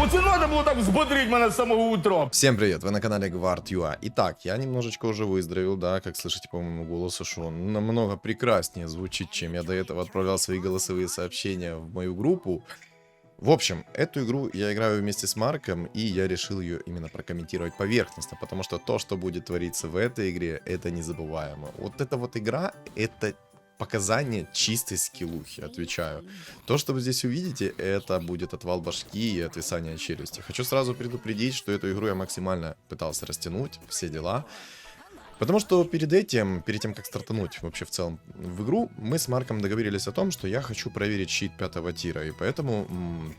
Оце надо було так взбодрить мене з самого утра. Всем привет, вы на канале Guard.ua. Итак, я немножечко уже выздоровел, да, как слышите по моему голосу, что он намного прекраснее звучит, чем я до этого отправлял свои голосовые сообщения в мою группу. В общем, эту игру я играю вместе с Марком, и я решил ее именно прокомментировать поверхностно, потому что то, что будет твориться в этой игре, это незабываемо. Вот эта вот игра, это показание чистой скиллухи, отвечаю. То, что вы здесь увидите, это будет отвал башки и отвисание челюсти. Хочу сразу предупредить, что эту игру я максимально пытался растянуть, все дела. Потому что перед тем, как стартануть вообще в целом в игру, мы с Марком договорились о том, что я хочу проверить щит 5-го тира. И поэтому,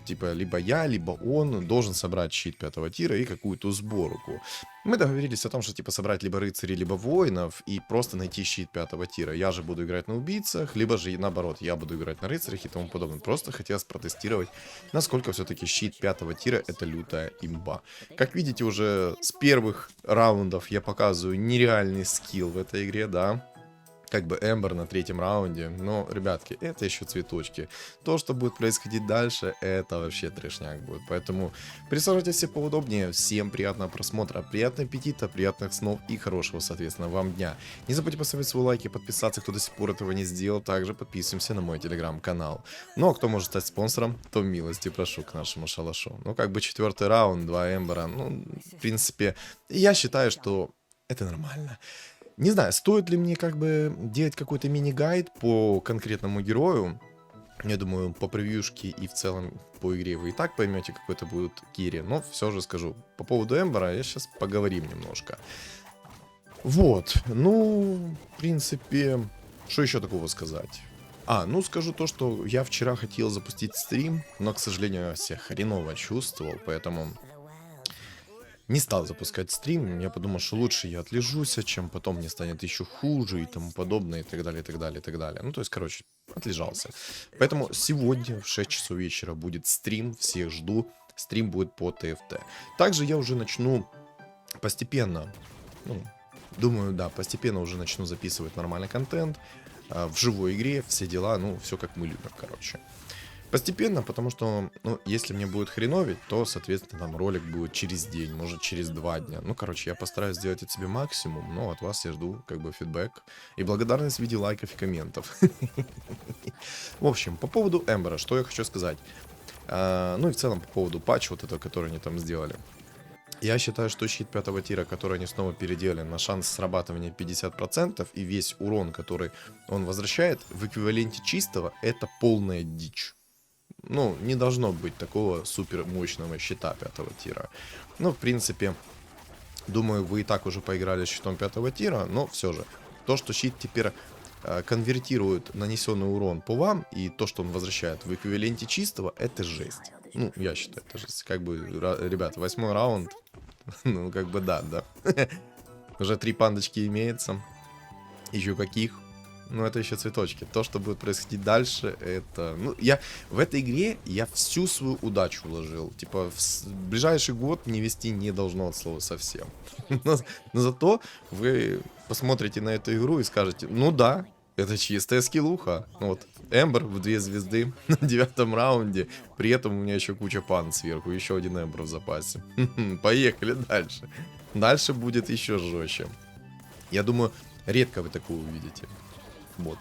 типа, либо я, либо он должен собрать щит 5-го тира и какую-то сборку. Мы договорились о том, что, типа, собрать либо рыцарей, либо воинов и просто найти щит 5-го тира. Я же буду играть на убийцах, либо же, наоборот, я буду играть на рыцарях и тому подобное. Просто хотелось протестировать, насколько все-таки щит 5-го тира это лютая имба. Как видите, уже с первых раундов я показываю нереальный скилл в этой игре, да. Как бы Эмбер на 3-м раунде. Но, ребятки, это еще цветочки. То, что будет происходить дальше, это вообще трешняк будет. Поэтому присаживайтесь все поудобнее. Всем приятного просмотра, приятного аппетита, приятных снов и хорошего, соответственно, вам дня. Не забудьте поставить свой лайк и подписаться, кто до сих пор этого не сделал. Также подписываемся на мой телеграм-канал. Ну, а кто может стать спонсором, то милости прошу к нашему шалашу. Ну, как бы 4-й раунд, 2 Эмбера. Ну, в принципе, я считаю, что это нормально. Не знаю, стоит ли мне как бы делать какой-то мини-гайд по конкретному герою. Я думаю, по превьюшке и в целом по игре вы и так поймете, какой это будет Кири. Но все же скажу. По поводу Эмбера я сейчас поговорим немножко. Вот, ну, в принципе, что еще такого сказать? Ну скажу то, что я вчера хотел запустить стрим, но, к сожалению, я себя хреново чувствовал, поэтому не стал запускать стрим. Я подумал, что лучше я отлежусь, чем потом мне станет еще хуже и тому подобное, и так далее, и так далее, и так далее. Ну, то есть, короче, отлежался. Поэтому сегодня в 6 часов вечера будет стрим, всех жду. Стрим будет по ТФТ. Также я уже начну постепенно, ну, думаю, да, постепенно уже начну записывать нормальный контент в живой игре, все дела, ну, все как мы любим, короче. Постепенно, потому что, ну, если мне будет хреновить, то, соответственно, там ролик будет через день, может, через 2 дня. Ну, короче, я постараюсь сделать от себя максимум, но от вас я жду, как бы, фидбэк и благодарность в виде лайков и комментов. В общем, по поводу Эмбера, что я хочу сказать. Ну, и в целом, по поводу патча вот этого, который они там сделали. Я считаю, что щит 5-го тира, который они снова переделали на шанс срабатывания 50%, и весь урон, который он возвращает, в эквиваленте чистого, это полная дичь. Ну, не должно быть такого супер мощного щита 5-го тира. Ну, в принципе, думаю, вы и так уже поиграли с щитом 5-го тира, но все же. То, что щит теперь конвертирует нанесенный урон по вам, и то, что он возвращает в эквиваленте чистого, это жесть. Ну, я считаю, это жесть. Как бы, ребят, 8-й раунд, ну, как бы да. Уже 3 пандочки имеется. Еще каких? Ну, это еще цветочки. То, что будет происходить дальше, это... Ну, в этой игре я всю свою удачу вложил. Типа, в ближайший год не вести не должно от слова совсем. Но зато вы посмотрите на эту игру и скажете, ну да, это чистая скиллуха. Вот, Эмбер в 2 звезды на 9-м раунде. При этом у меня еще куча пан сверху. Еще один Эмбер в запасе. Поехали дальше. Дальше будет еще жестче. Я думаю, редко вы такую увидите. Вот.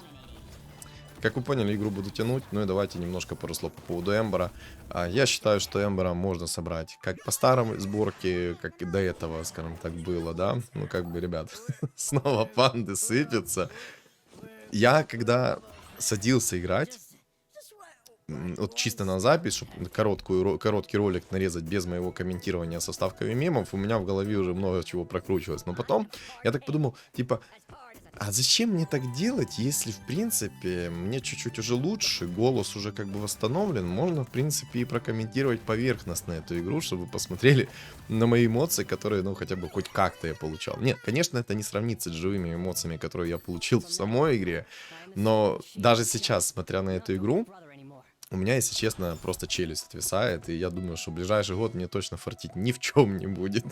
Как вы поняли, игру буду тянуть. Ну и давайте немножко пару слов по поводу Эмбера. Я считаю, что Эмбера можно собрать как по старой сборке, как и до этого, скажем так, было, да. Ну как бы, ребят, снова панды сыпятся. Я когда садился играть, вот чисто на запись, чтобы короткий ролик нарезать без моего комментирования со вставками мемов, у меня в голове уже много чего прокручивалось. Но потом я так подумал, типа... А зачем мне так делать, если, в принципе, мне чуть-чуть уже лучше, голос уже как бы восстановлен, можно, в принципе, и прокомментировать поверхностно эту игру, чтобы вы посмотрели на мои эмоции, которые, ну, хотя бы хоть как-то я получал. Нет, конечно, это не сравнится с живыми эмоциями, которые я получил в самой игре, но даже сейчас, смотря на эту игру, у меня, если честно, просто челюсть отвисает, и я думаю, что в ближайший год мне точно фартить ни в чем не будет.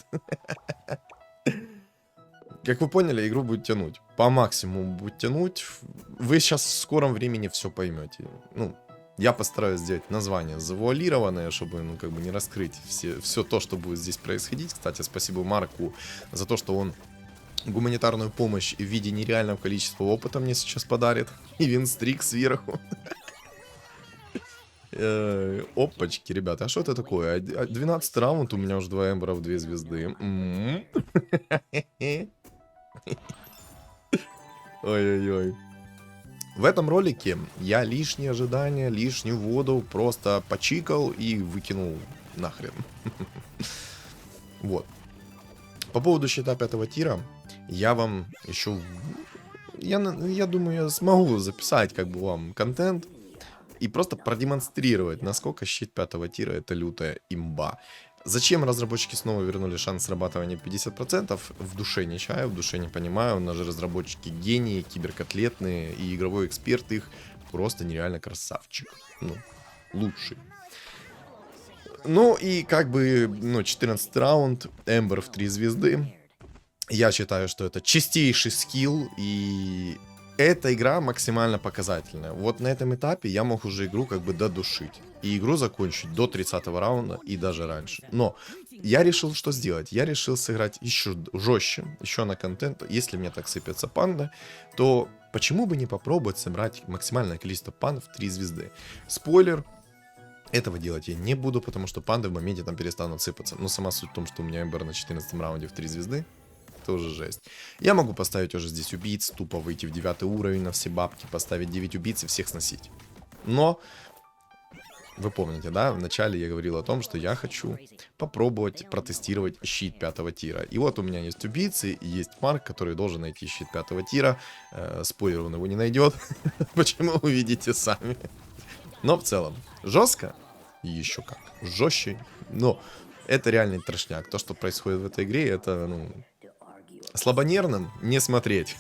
Как вы поняли, игру будет тянуть. По максимуму будет тянуть. Вы сейчас в скором времени все поймете. Ну, Я постараюсь сделать название завуалированное, чтобы, ну, как бы не раскрыть все то, что будет здесь происходить. Кстати, спасибо Марку за то, что он гуманитарную помощь в виде нереального количества опыта мне сейчас подарит. И винстрик сверху. Опачки, ребята, а что это такое? 12 раунд, у меня уже 2 эмбера в 2 звезды. Ой-ой-ой. В этом ролике я лишние ожидания, лишнюю воду просто почикал и выкинул нахрен. Вот. По поводу щита 5 тира, я вам еще... Я думаю, я смогу записать как бы вам контент и просто продемонстрировать, насколько щит 5 тира это лютая имба. Зачем разработчики снова вернули шанс срабатывания 50%? В душе не чаю, в душе не понимаю. У нас же разработчики гении, киберкотлетные, и игровой эксперт их просто нереально красавчик. Ну, лучший. Ну и как бы, ну, 14 раунд, Эмбер в 3 звезды. Я считаю, что это чистейший скилл, и эта игра максимально показательная. Вот на этом этапе я мог уже игру как бы додушить. И игру закончить до 30-го раунда и даже раньше. Но я решил, что сделать. Я решил сыграть еще жестче, еще на контент. Если мне так сыпется панда, то почему бы не попробовать собрать максимальное количество панд в 3 звезды? Спойлер. Этого делать я не буду, потому что панды в моменте там перестанут сыпаться. Но сама суть в том, что у меня Эмбер на 14 раунде в 3 звезды. Это уже жесть. Я могу поставить уже здесь убийц, тупо выйти в 9 уровень на все бабки, поставить 9 убийц и всех сносить. Но, вы помните, да, в начале я говорил о том, что я хочу попробовать протестировать щит 5 тира. И вот у меня есть убийцы, и есть Марк, который должен найти щит 5 тира. Спойлер, он его не найдет. Почему, увидите сами. Но в целом, жестко, еще как, жестче. Но это реальный трешняк. То, что происходит в этой игре, это, ну... Слабонервным не смотреть.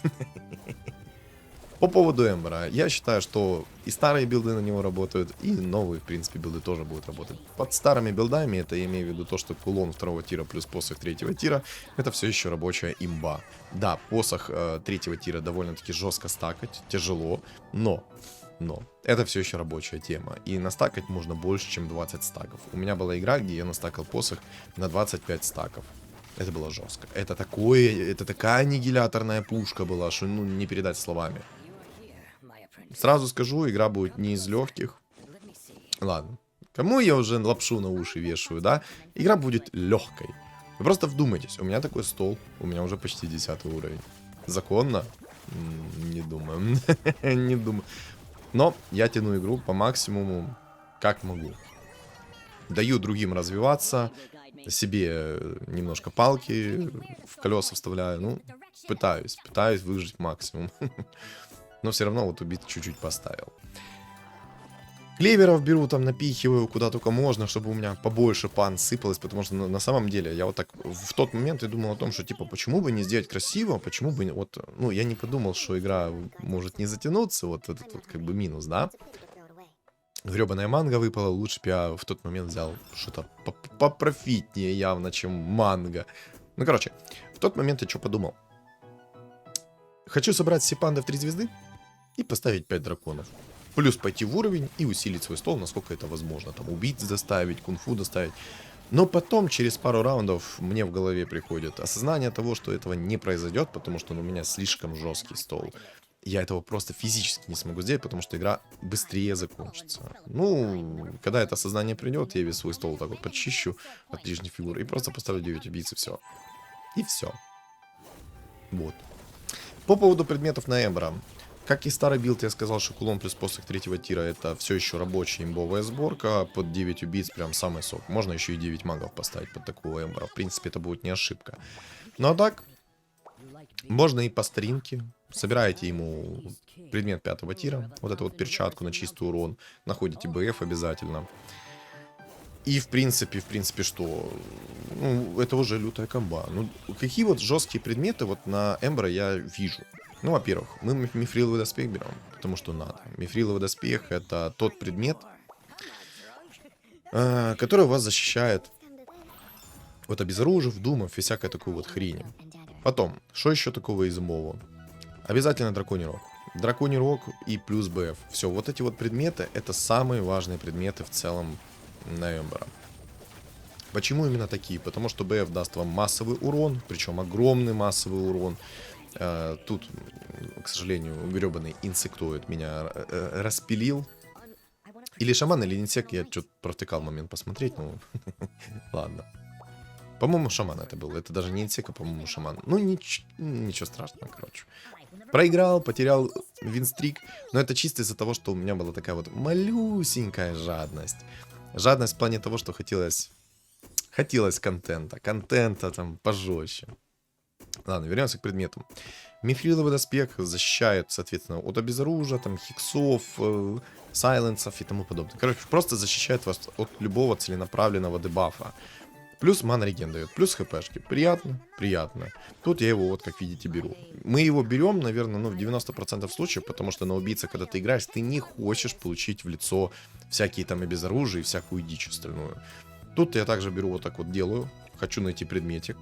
По поводу Эмбера, я считаю, что и старые билды на него работают, и новые, в принципе, билды тоже будут работать. Под старыми билдами, это я имею в виду то, что кулон 2 тира плюс посох 3 тира, это все еще рабочая имба. Да, посох 3 тира довольно-таки жестко стакать, тяжело, но это все еще рабочая тема. И настакать можно больше, чем 20 стаков. У меня была игра, где я настакал посох на 25 стаков. Это было жестко. Это такая аннигиляторная пушка была, что, ну, не передать словами. Сразу скажу, игра будет не из легких. Ладно. Кому я уже лапшу на уши вешаю, да? Игра будет легкой. Вы просто вдумайтесь. У меня такой стол. У меня уже почти 10 уровень. Законно? Не думаю. Не думаю. Но я тяну игру по максимуму, как могу. Даю другим развиваться. Себе немножко палки в колеса вставляю. Ну, пытаюсь выжить максимум. Но все равно вот убить чуть-чуть поставил. Клеверов беру, там напихиваю куда только можно, чтобы у меня побольше пан сыпалось, потому что на самом деле я вот так в тот момент я думал о том, что типа почему бы не сделать красиво, почему бы вот, ну я не подумал, что игра может не затянуться, вот этот вот как бы минус, да. Гребаная манго выпала, лучше бы я в тот момент взял что-то попрофитнее явно, чем манго. Ну короче, в тот момент я что подумал? Хочу собрать все панды в 3 звезды и поставить 5 драконов. Плюс пойти в уровень и усилить свой стол, насколько это возможно. Там убийц доставить, кунг-фу доставить. Но потом, через пару раундов, мне в голове приходит осознание того, что этого не произойдет, потому что у меня слишком жесткий стол. Я этого просто физически не смогу сделать, потому что игра быстрее закончится. Ну, когда это осознание придет, я весь свой стол вот так вот подчищу от лишних фигур и просто поставлю 9 убийц и все. И все. Вот. По поводу предметов на Эмбера. Как и старый билд, я сказал, что кулон плюс посох 3 тира это все еще рабочая имбовая сборка. Под 9 убийц прям самый сок. Можно еще и 9 магов поставить под такого Эмбера. В принципе, это будет не ошибка. Ну а так, можно и по старинке. Собираете ему предмет 5 тира. Вот эту вот перчатку на чистый урон. Находите БФ обязательно. И в принципе, что? Ну, это уже лютая комба. Ну, какие вот жесткие предметы вот на Эмбера я вижу? Ну, во-первых, мы мифриловый доспех берем, потому что надо. Мифриловый доспех это тот предмет, который вас защищает от обезоружив, думов и всякой такой вот хрени. Потом, что еще такого изумового? Обязательно драконий рог. Драконий Рог и плюс БФ. Все, вот эти вот предметы, это самые важные предметы в целом на Эмбера. Почему именно такие? Потому что БФ даст вам массовый урон, причем огромный массовый урон. Тут, к сожалению, гребаный инсектоид меня распилил. Или шаман, или инсект, я что-то провтыкал момент посмотреть, ну, ладно. По-моему, шаман это был, это даже не инсект, а, по-моему, шаман. Ну, ничего страшного, короче. Проиграл, потерял винстрик, но это чисто из-за того, что у меня была такая вот малюсенькая жадность. Жадность в плане того, что хотелось контента там пожестче. Ладно, вернемся к предметам. Мифриловый доспех защищает, соответственно, от обезоружия, там, хиксов, сайленсов и тому подобное. Короче, просто защищает вас от любого целенаправленного дебафа. Плюс мана реген дает, плюс хпшки. Приятно, приятно. Тут я его, вот как видите, беру. Мы его берем, наверное, ну, в 90% случаев, потому что на убийце, когда ты играешь, ты не хочешь получить в лицо всякие там и безоружие, и всякую дичь остальную. Тут я также беру, вот так вот делаю. Хочу найти предметик.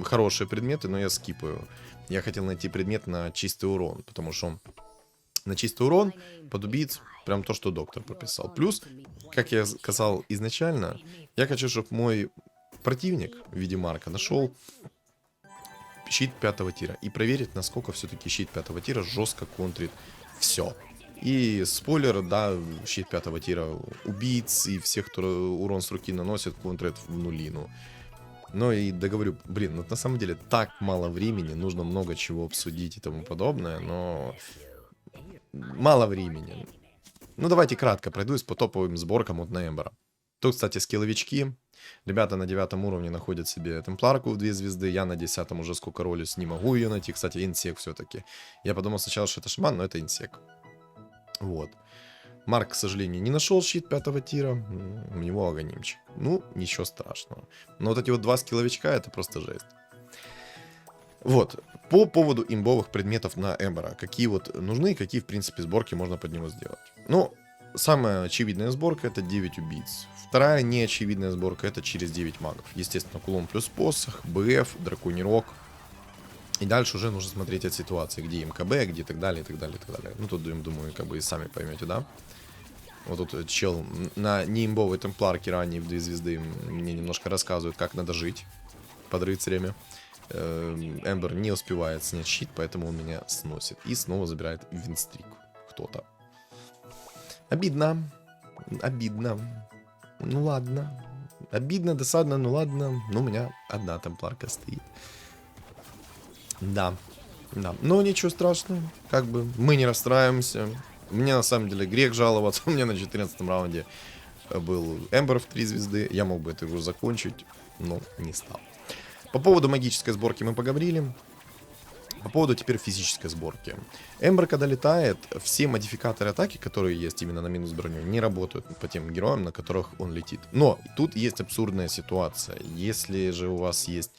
Хорошие предметы, но я скипаю. Я хотел найти предмет на чистый урон, потому что на чистый урон под убийц прям то, что доктор прописал. Плюс, как я сказал изначально, я хочу, чтобы мой противник в виде Марка нашел щит 5 тира и проверить, насколько все-таки щит 5 тира жестко контрит все. И спойлер, да, щит 5 тира убийц и всех, кто урон с руки наносит, контрит в нулину. Но и договорю, блин, ну, на самом деле так мало времени, нужно много чего обсудить и тому подобное, но мало времени. Ну, давайте кратко пройдусь по топовым сборкам от Эмбера. Тут, кстати, скилловички. Ребята на 9 уровне находят себе темпларку в 2 звезды. Я на 10 уже сколько ролюсь, не могу ее найти. Кстати, инсек все-таки. Я подумал сначала, что это шаман, но это инсек. Вот. Марк, к сожалению, не нашел щит 5 тира. У него агонимчик. Ну, ничего страшного. Но вот эти вот 2 скилловичка, это просто жесть. Вот. По поводу имбовых предметов на Эмбера. Какие вот нужны, какие, в принципе, сборки можно под него сделать. Ну, самая очевидная сборка — это 9 убийц. Вторая неочевидная сборка — это через 9 магов. Естественно, кулон плюс посох, БФ, драконий рог. И дальше уже нужно смотреть от ситуации, где МКБ, где и так далее, и так далее, и так далее. Ну, тут, думаю, как бы и сами поймете, да? Вот тут чел на неимбовой темпларке ранее в 2 звезды мне немножко рассказывает, как надо жить под рыцарями. Эмбер не успевает снять щит, поэтому он меня сносит. И снова забирает винстрик кто-то. Обидно. Обидно. Ну ладно. Обидно, досадно, ну ладно. Ну, у меня одна темпларка стоит. Да. Да. Но ничего страшного. Как бы мы не расстраиваемся. Мне на самом деле грех жаловаться. У меня на 14 раунде был Эмбер в 3 звезды. Я мог бы эту игру закончить, но не стал. По поводу магической сборки мы поговорили. По поводу теперь физической сборки. Эмбер, когда летает, все модификаторы атаки, которые есть именно на минус броню, не работают по тем героям, на которых он летит. Но тут есть абсурдная ситуация. Если же у вас есть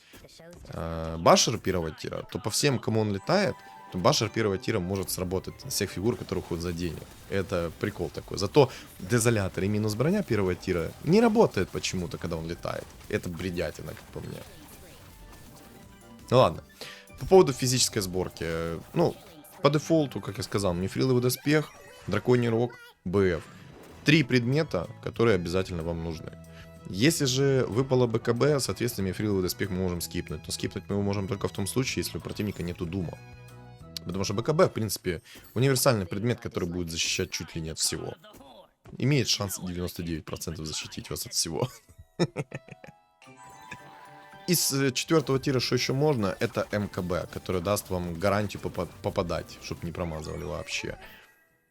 башер 1 тира, то по всем, кому он летает, то башер 1 тира может сработать на всех фигур, которые уходят за денег. Это прикол такой. Зато дезолятор и минус броня 1 тира не работает почему-то, когда он летает. Это бредятина, как по мне. Ну ладно. По поводу физической сборки. Ну, по дефолту, как я сказал, мифриловый доспех, драконий рог, БФ. 3 предмета, которые обязательно вам нужны. Если же выпало БКБ, соответственно, мифриловый доспех мы можем скипнуть. Но скипнуть мы его можем только в том случае, если у противника нету дума. Потому что БКБ, в принципе, универсальный предмет, который будет защищать чуть ли не от всего. Имеет шанс 99% защитить вас от всего. Из 4 тира, что еще можно, это МКБ, который даст вам гарантию попадать, чтобы не промазывали вообще.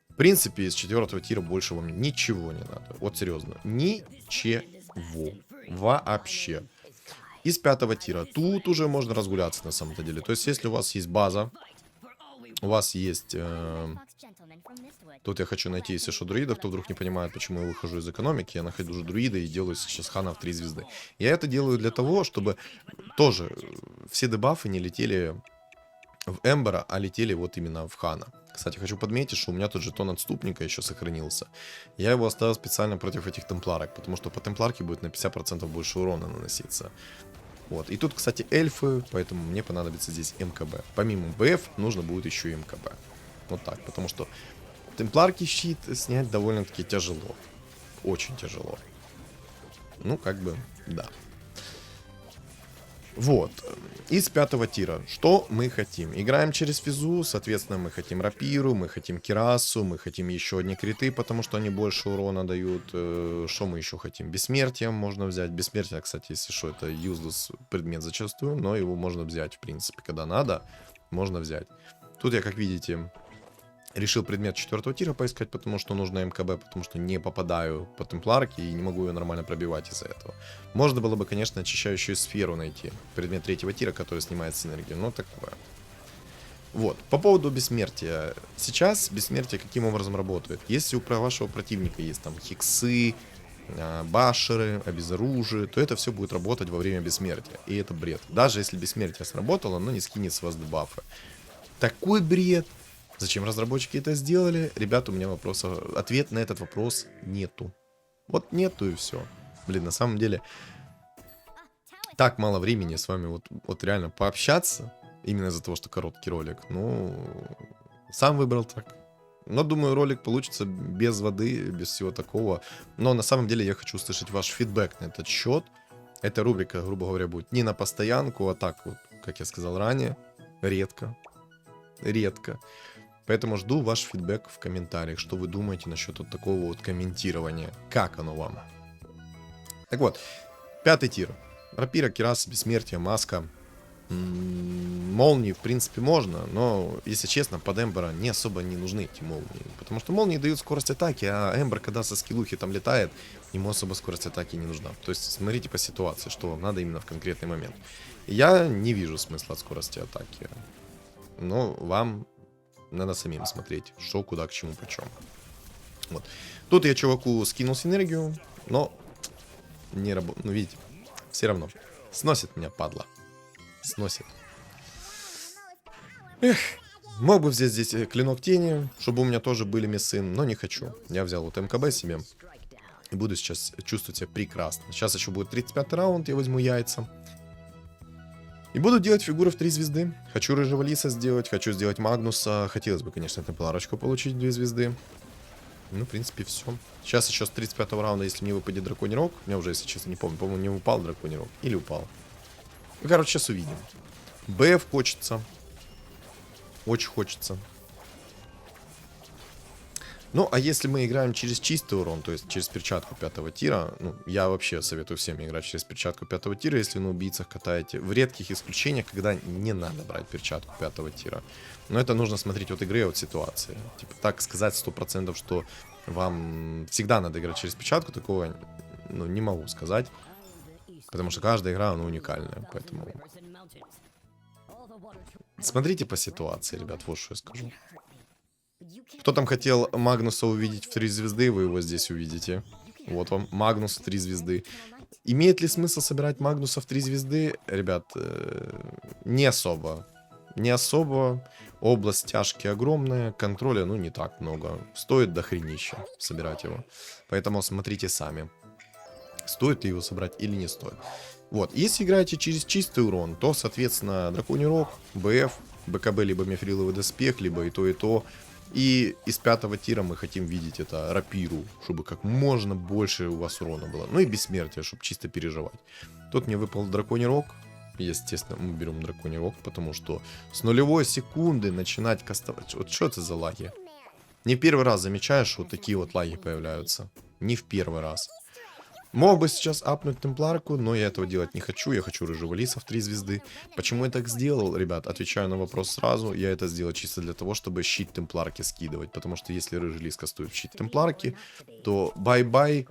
В принципе, из 4 тира больше вам ничего не надо. Вот серьезно, ничего. Вообще. Из 5 тира тут уже можно разгуляться на самом-то деле. То есть, если у вас есть база, у вас есть... Тут я хочу найти, если что, друидов, кто вдруг не понимает, почему я выхожу из экономики. Я нахожу друида и делаю сейчас хана в 3 звезды. Я это делаю для того, чтобы тоже все дебафы не летели в Эмбера, а летели вот именно в хана. Кстати, хочу подметить, что у меня тут жетон отступника еще сохранился. Я его оставил специально против этих темпларок, потому что по темпларке будет на 50% больше урона наноситься. Вот. И тут, кстати, эльфы, поэтому мне понадобится здесь МКБ. Помимо БФ, нужно будет еще и МКБ. Вот так, потому что темпларки щит снять довольно-таки тяжело. Очень тяжело. Ну, как бы, да. Вот. Из 5-го тира. Что мы хотим? Играем через физу, соответственно, мы хотим рапиру, мы хотим кирасу, мы хотим еще одни криты, потому что они больше урона дают. Что мы еще хотим? Бессмертие можно взять. Бессмертие, кстати, если что, это useless предмет зачастую, но его можно взять, в принципе, когда надо, можно взять. Тут я, как видите, решил предмет 4-го тира поискать, потому что нужно МКБ, потому что не попадаю по темпларке и не могу ее нормально пробивать из-за этого. Можно было бы, конечно, очищающую сферу найти. Предмет 3-го тира, который снимает синергию, но такое. Вот, по поводу бессмертия. Сейчас бессмертие каким образом работает? Если у вашего противника есть там хиксы, башеры, обезоружие, то это все будет работать во время бессмертия. И это бред. Даже если бессмертие сработало, оно не скинет с вас дебафы. Такой бред! Зачем разработчики это сделали? Ребята, у меня ответ на этот вопрос нету. Вот нету и все. Блин, на самом деле, так мало времени с вами вот реально пообщаться. Именно из-за того, что короткий ролик. Ну, сам выбрал так. Но думаю, ролик получится без воды, без всего такого. Но на самом деле я хочу услышать ваш фидбэк на этот счет. Эта рубрика, грубо говоря, будет не на постоянку, а так вот, как я сказал ранее, редко. Редко. Поэтому жду ваш фидбэк в комментариях, что вы думаете насчет вот такого вот комментирования. Как оно вам? Так вот, 5-й тир. Рапира, кираса, бессмертие, маска. Молнии, в принципе, можно, но, если честно, под Эмбера не особо не нужны эти молнии. Потому что молнии дают скорость атаки, а Эмбер, когда со скиллухи там летает, ему особо скорость атаки не нужна. То есть, смотрите по ситуации, что вам надо именно в конкретный момент. Я не вижу смысла от скорости атаки. Но вам надо самим смотреть, что, куда, к чему, почем. Вот. Тут я чуваку скинул синергию, но не работает. Ну, видите, все равно. Сносит меня, падла. Сносит. Эх, мог бы взять здесь клинок тени, чтобы у меня тоже были мессы, но не хочу. Я взял вот МКБ себе и буду сейчас чувствовать себя прекрасно. Сейчас еще будет 35-й раунд, я возьму яйца. И буду делать фигуры в 3 звезды. Хочу рыжего лиса сделать, хочу сделать Магнуса. Хотелось бы, конечно, темпларочку получить 2 звезды. Ну, в принципе, все. Сейчас еще с 35-го раунда, если мне выпадет драконий рог. Я уже, если честно, не помню. По-моему, не упал драконий рог. Или упал. Ну, короче, сейчас увидим. БФ хочется. Очень хочется. Ну, а если мы играем через чистый урон, то есть через перчатку 5-го тира, ну, я вообще советую всем играть через перчатку 5-го тира, если на убийцах катаете. В редких исключениях, когда не надо брать перчатку 5-го тира. Но это нужно смотреть от игры, от ситуации. Типа, так сказать 100%, что вам всегда надо играть через перчатку, такого, ну, не могу сказать. Потому что каждая игра, она уникальная, поэтому... Смотрите по ситуации, ребят, вот что я скажу. Кто там хотел Магнуса увидеть в 3 звезды, вы его здесь увидите. Вот вам Магнус в 3 звезды. Имеет ли смысл собирать Магнуса в 3 звезды? Ребят, не особо. Не особо. Область тяжки огромная, контроля, ну, не так много. Стоит дохренища собирать его. Поэтому смотрите сами. Стоит ли его собрать или не стоит. Вот, если играете через чистый урон, то, соответственно, драконий рог, БФ, БКБ, либо мифриловый доспех, либо и то, и то. И из 5-го тира мы хотим видеть это рапиру, чтобы как можно больше у вас урона было. Ну и бессмертие, чтобы чисто переживать. Тут мне выпал драконий рог. Естественно, мы берем драконий рог, потому что с 0 секунды начинать кастовать. Вот что это за лаги? Не первый раз замечаешь, что вот такие вот лаги появляются. Не в первый раз. Мог бы сейчас апнуть темпларку, но я этого делать не хочу. Я хочу рыжего лиса в 3 звезды. Почему я так сделал, ребят? Отвечаю на вопрос сразу. Я это сделал чисто для того, чтобы щит темпларки скидывать. Потому что если рыжий лис кастует щит темпларки, то bye-bye.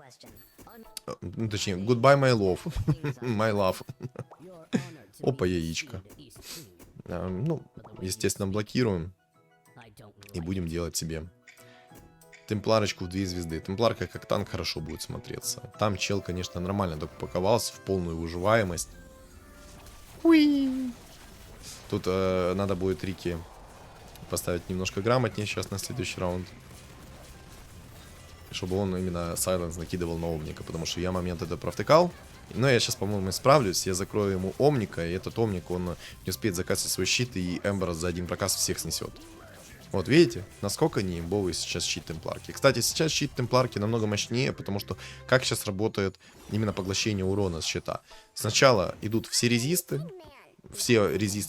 Ну, точнее, goodbye my love. My love. Опа, яичко. Ну, естественно, блокируем. И будем делать себе темпларочку в 2 звезды. Темпларка как танк хорошо будет смотреться. Там чел, конечно, нормально так упаковался в полную выживаемость. Уи. Тут надо будет Рики поставить немножко грамотнее сейчас на следующий раунд. Чтобы он именно сайленс накидывал на Омника. Потому что я момент это провтыкал. Но я сейчас, по-моему, справлюсь. Я закрою ему Омника. И этот Омник, он не успеет закасить свой щит. И Эмбер за один проказ всех снесет. Вот видите, насколько не имбовый сейчас щит темпларки. Кстати, сейчас щит темпларки намного мощнее, потому что как сейчас работает именно поглощение урона с щита. Сначала идут все резисты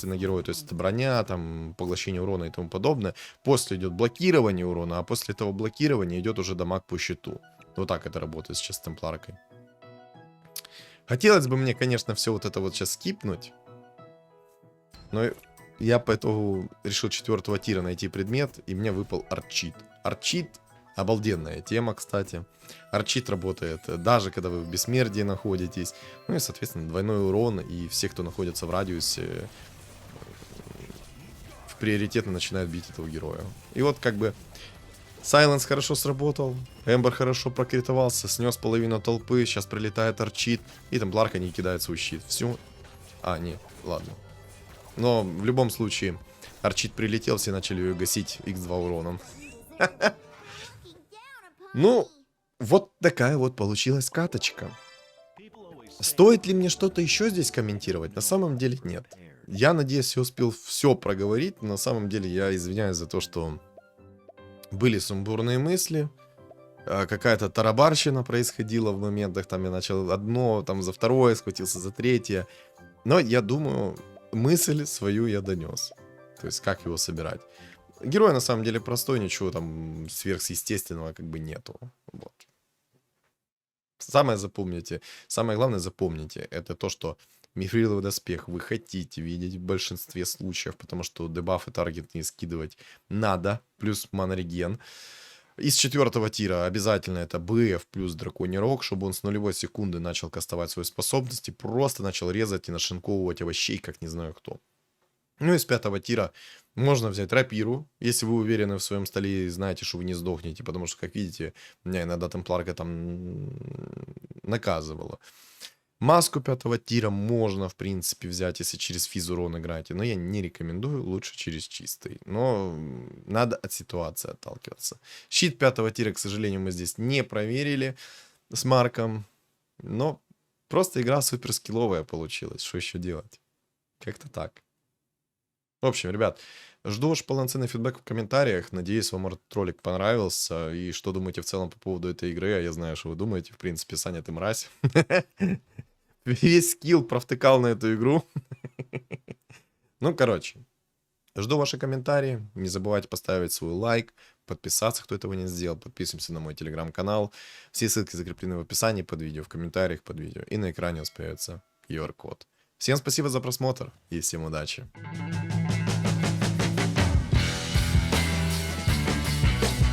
на героя, то есть это броня, там, поглощение урона и тому подобное. После идет блокирование урона, а после этого блокирования идет уже дамаг по щиту. Вот так это работает сейчас с темпларкой. Хотелось бы мне, конечно, все вот это вот сейчас скипнуть. Но я поэтому решил 4-го тира найти предмет, и мне выпал арчит. Арчит — обалденная тема, кстати. Арчит работает даже когда вы в бессмертии находитесь. Ну и, соответственно, двойной урон, и все, кто находится в радиусе, в приоритетно начинают бить этого героя. И вот как бы Сайленс хорошо сработал, Эмбер хорошо прокритовался, снес половину толпы, сейчас прилетает арчит, и темпларка не кидает свой щит. Все. А, нет, ладно. Но в любом случае, арчит прилетел, все начали ее гасить x2 уроном. Ну, вот такая вот получилась каточка. Стоит ли мне что-то еще здесь комментировать? На самом деле нет. Я надеюсь, я успел все проговорить. На самом деле я извиняюсь за то, что были сумбурные мысли. Какая-то тарабарщина происходила в моментах. Там я начал одно, там за второе, схватился за третье. Но я думаю, мысль свою я донес. То есть, как его собирать. Герой на самом деле простой, ничего там сверхъестественного как бы нету. Вот. Самое главное запомните, это то, что мифриловый доспех вы хотите видеть в большинстве случаев, потому что дебафы таргетные скидывать надо, плюс манореген. Из 4-го тира обязательно это БФ плюс драконий рог, чтобы он с 0 секунды начал кастовать свои способности, просто начал резать и нашинковывать овощей, как не знаю кто. Ну и с 5-го тира можно взять рапиру, если вы уверены в своем столе и знаете, что вы не сдохнете, потому что, как видите, меня иногда темпларка там наказывала. Маску 5-го тира можно, в принципе, взять, если через физ урон играете, но я не рекомендую, лучше через чистый. Но надо от ситуации отталкиваться. Щит 5-го тира, к сожалению, мы здесь не проверили с Марком, но просто игра суперскилловая получилась, что еще делать? Как-то так. В общем, ребят, жду ваш полноценный фидбэк в комментариях. Надеюсь, вам этот ролик понравился. И что думаете в целом по поводу этой игры? А я знаю, что вы думаете. В принципе, Саня, ты мразь. Весь скилл провтыкал на эту игру. Ну, короче, жду ваши комментарии. Не забывайте поставить свой лайк, подписаться, кто этого не сделал. Подписываемся на мой телеграм-канал. Все ссылки закреплены в описании под видео, в комментариях под видео. И на экране у вас появится QR-код. Всем спасибо за просмотр и всем удачи.